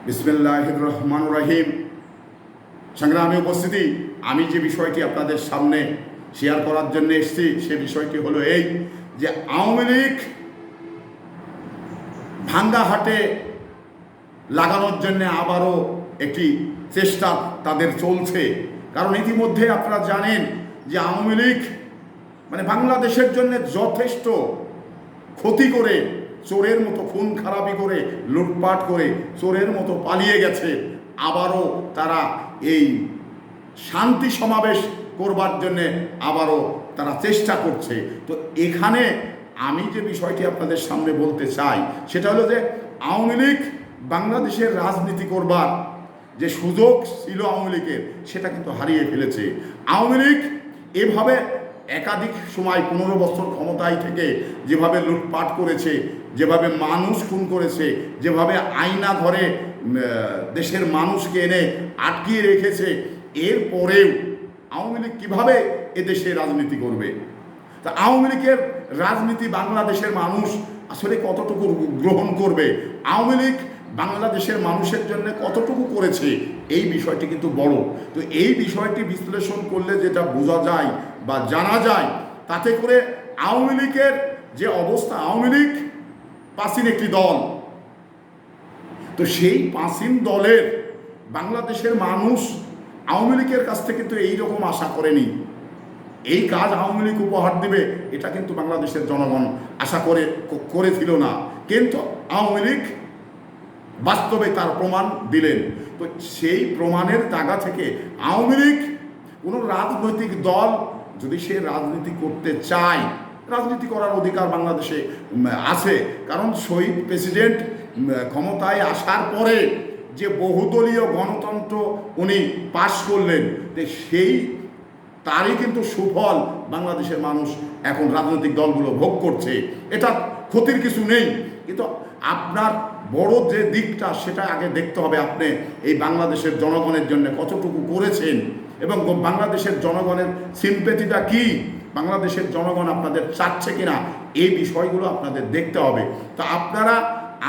বিসমিল্লাহির রহমানির রহিম। সংগ্রামী উপস্থিতি, আমি যে বিষয়টি আপনাদের সামনে শেয়ার করার জন্য এসেছি সে বিষয়টি হলো এই যে আওয়ামী লীগ ভাঙ্গা হাটে লাগানোর জন্য আবারও একটি চেষ্টা তাদের চলছে। কারণ ইতিমধ্যে আপনারা জানেন যে আওয়ামী লীগ বাংলাদেশের জন্য যথেষ্ট ক্ষতি করে, চোরের মতো খুন খারাপি করে, লুটপাট করে চোরের মতো পালিয়ে গেছে। আবারও তারা এই শান্তি সমাবেশ করবার জন্যে আবারও তারা চেষ্টা করছে। তো এখানে আমি যে বিষয়টি আপনাদের সামনে বলতে চাই সেটা হলো যে আওয়ামী লীগ বাংলাদেশের রাজনীতি করবার যে সুযোগ ছিল আওয়ামী লীগের, সেটা কিন্তু হারিয়ে ফেলেছে। আওয়ামী লীগ এভাবে একাধিক সময় 15 বছর ক্ষমতায় থেকে যেভাবে লুটপাট করেছে, যেভাবে মানুষ খুন করেছে, যেভাবে আয়না ঘরে দেশের মানুষকে এনে আটকিয়ে রেখেছে, এরপরেও আওয়ামী লীগ কীভাবে এদেশে রাজনীতি করবে? তা আওয়ামী লীগের রাজনীতি বাংলাদেশের মানুষ আসলে কতটুকু গ্রহণ করবে? আওয়ামী লীগ বাংলাদেশের মানুষের জন্য কতটুকু করেছে, এই বিষয়টি কিন্তু বড়। তো এই বিষয়টি বিশ্লেষণ করলে যেটা বোঝা যায় বা জানা যায়, তাতে করে আওয়ামী লীগের যে অবস্থা, আওয়ামী লীগ প্রাচীন একটি দল, তো সেই প্রাচীন দলের বাংলাদেশের মানুষ আওয়ামী লীগের কাছ থেকে কিন্তু এইরকম আশা করেনি। এই কাজ আওয়ামী লীগ উপহার দিবে এটা কিন্তু বাংলাদেশের জনগণ আশা করেছিল না। কিন্তু আওয়ামী লীগ বাস্তবে তার প্রমাণ দিলেন। তো সেই প্রমাণের জায়গা থেকে আওয়ামী লীগ কোনো রাজনৈতিক দল যদি সে রাজনীতি করতে চায়, রাজনীতি করার অধিকার বাংলাদেশে আছে। কারণ শহীদ প্রেসিডেন্ট ক্ষমতায় আসার পরে যে বহুদলীয় গণতন্ত্র উনি পাশ করলেন, সেই তারই কিন্তু সুফল বাংলাদেশের মানুষ এখন রাজনৈতিক দলগুলো ভোগ করছে। এটা ক্ষতির কিছু নেই, কিন্তু আপনার বড় যে দিকটা সেটা আগে দেখতে হবে। আপনি এই বাংলাদেশের জনগণের জন্য কতটুকু করেছেন এবং বাংলাদেশের জনগণের সিম্পেথিটা কি, বাংলাদেশের জনগণ আপনাদের চাচ্ছে কিনা, এই বিষয়গুলো আপনাদের দেখতে হবে। তো আপনারা,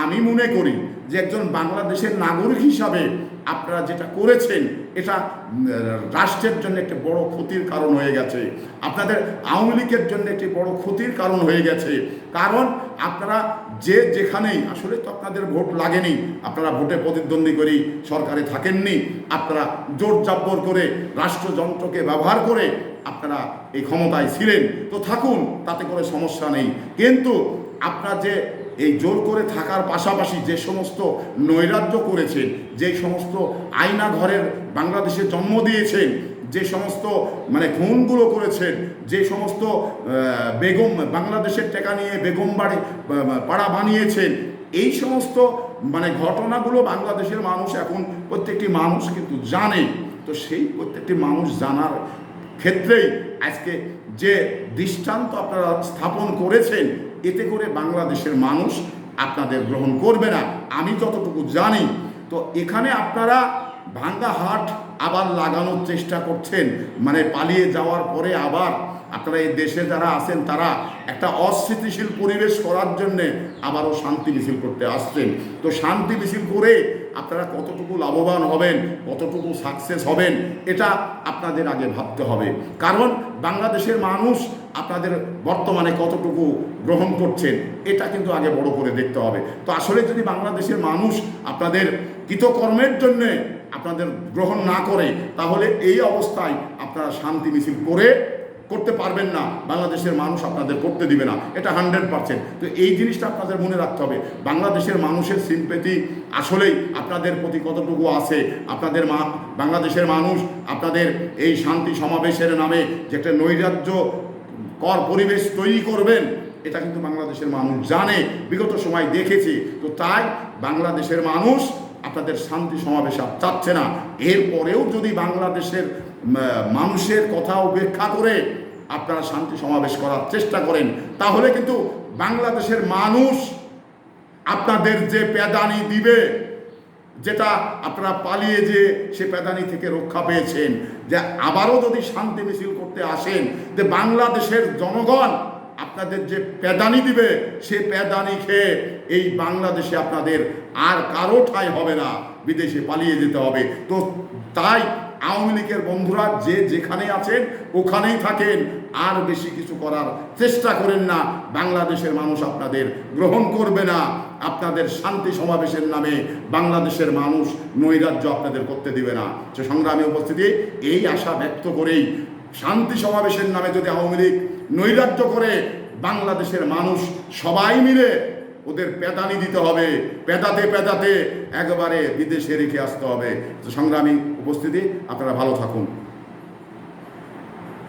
আমি মনে করি যে একজন বাংলাদেশের নাগরিক হিসাবে আপনারা যেটা করেছেন এটা রাষ্ট্রের জন্য একটি বড় ক্ষতির কারণ হয়ে গেছে, আপনাদের আওয়ামী লীগের জন্য একটি বড় ক্ষতির কারণ হয়ে গেছে। কারণ আপনারা যে যেখানেই, আসলে তো আপনাদের ভোট লাগেনি, আপনারা ভোটে প্রতিদ্বন্দ্বী করেই সরকারে থাকেননি, আপনারা জোর জাব্বর করে রাষ্ট্রযন্ত্রকে ব্যবহার করে আপনারা এই ক্ষমতায় ছিলেন। তো থাকুন, তাতে করে সমস্যা নেই। কিন্তু আপনারা যে এই জোর করে থাকার পাশাপাশি যে সমস্ত নৈরাজ্য করেছেন, যে সমস্ত আয়না ঘরের বাংলাদেশে জন্ম দিয়েছেন, যে সমস্ত খুনগুলো করেছেন, যে সমস্ত বেগম বাংলাদেশের টাকা নিয়ে বেগম বাড়ি পাড়া বানিয়েছেন, এই সমস্ত ঘটনাগুলো বাংলাদেশের মানুষ এখন প্রত্যেকটি মানুষ কিন্তু জানে। তো সেই প্রত্যেকটি মানুষ জানার ক্ষেত্রেই আজকে যে দৃষ্টান্ত আপনারা স্থাপন করেছেন, এতে করে বাংলাদেশের মানুষ আপনাদের গ্রহণ করবে না, আমি যতটুকু জানি। তো এখানে আপনারা ভাঙ্গা হাট আবার লাগানোর চেষ্টা করছেন, পালিয়ে যাওয়ার পরে আবার আপনারা এই দেশে যারা আছেন তারা একটা অস্থিতিশীল পরিবেশ করার জন্যে আবারও শান্তি মিছিল করতে আসছেন। তো শান্তি মিছিল করে আপনারা কতটুকু লাভবান হবেন, কতটুকু সাকসেস হবেন, এটা আপনাদের আগে ভাবতে হবে। কারণ বাংলাদেশের মানুষ আপনাদের বর্তমানে কতটুকু গ্রহণ করছেন এটা কিন্তু আগে বড় করে দেখতে হবে। তো আসলে যদি বাংলাদেশের মানুষ আপনাদের কৃতকর্মের জন্যে আপনাদের গ্রহণ না করে, তাহলে এই অবস্থায় আপনারা শান্তি মিছিল করতে পারবেন না, বাংলাদেশের মানুষ আপনাদের করতে দিবে না, এটা 100%। তো এই জিনিসটা আপনাদের মনে রাখতে হবে। বাংলাদেশের মানুষের সিম্পেথি আসলেই আপনাদের প্রতি কতটুকু আছে, আপনাদের বাংলাদেশের মানুষ আপনাদের এই শান্তি সমাবেশের নামে যে একটা নৈরাজ্য কর পরিবেশ তৈরি করবেন, এটা কিন্তু বাংলাদেশের মানুষ জানে, বিগত সময় দেখেছি। তো তাই বাংলাদেশের মানুষ আপনাদের শান্তি সমাবেশ চাচ্ছে না। এরপরেও যদি বাংলাদেশের মানুষের কথা উপেক্ষা করে আপনারা শান্তি সমাবেশ করার চেষ্টা করেন, তাহলে কিন্তু বাংলাদেশের মানুষ আপনাদের যে প্যাদানি দিবে, যেটা আপনারা পালিয়ে যে সে প্যাদানি থেকে রক্ষা পেয়েছেন, যে আবারও যদি শান্তি মিছিল করতে আসেন, যে বাংলাদেশের জনগণ আপনাদের যে প্যাদানি দিবে সে প্যাদানি খেয়ে এই বাংলাদেশে আপনাদের আর কারো ঠাঁই হবে না, বিদেশে পালিয়ে যেতে হবে। তো তাই আওয়ামী লীগের বন্ধুরা যে যেখানে আছেন ওখানেই থাকেন, আর বেশি কিছু করার চেষ্টা করেন না। বাংলাদেশের মানুষ আপনাদের গ্রহণ করবে না। আপনাদের শান্তি সমাবেশের নামে বাংলাদেশের মানুষ নৈরাজ্য আপনাদের করতে দিবে না। সে সংগ্রামী উপস্থিতি, এই আশা ব্যক্ত করেই শান্তি সমাবেশের নামে যদি আওয়ামী লীগ নৈরাজ্য করে, বাংলাদেশের মানুষ সবাই মিলে ওদের পেদানি দিতে হবে, পেদাতে পেদাতে একবারে বিদেশে রেখে আসতে হবে। সংগ্রামী উপস্থিতি, আপনারা ভালো থাকুন।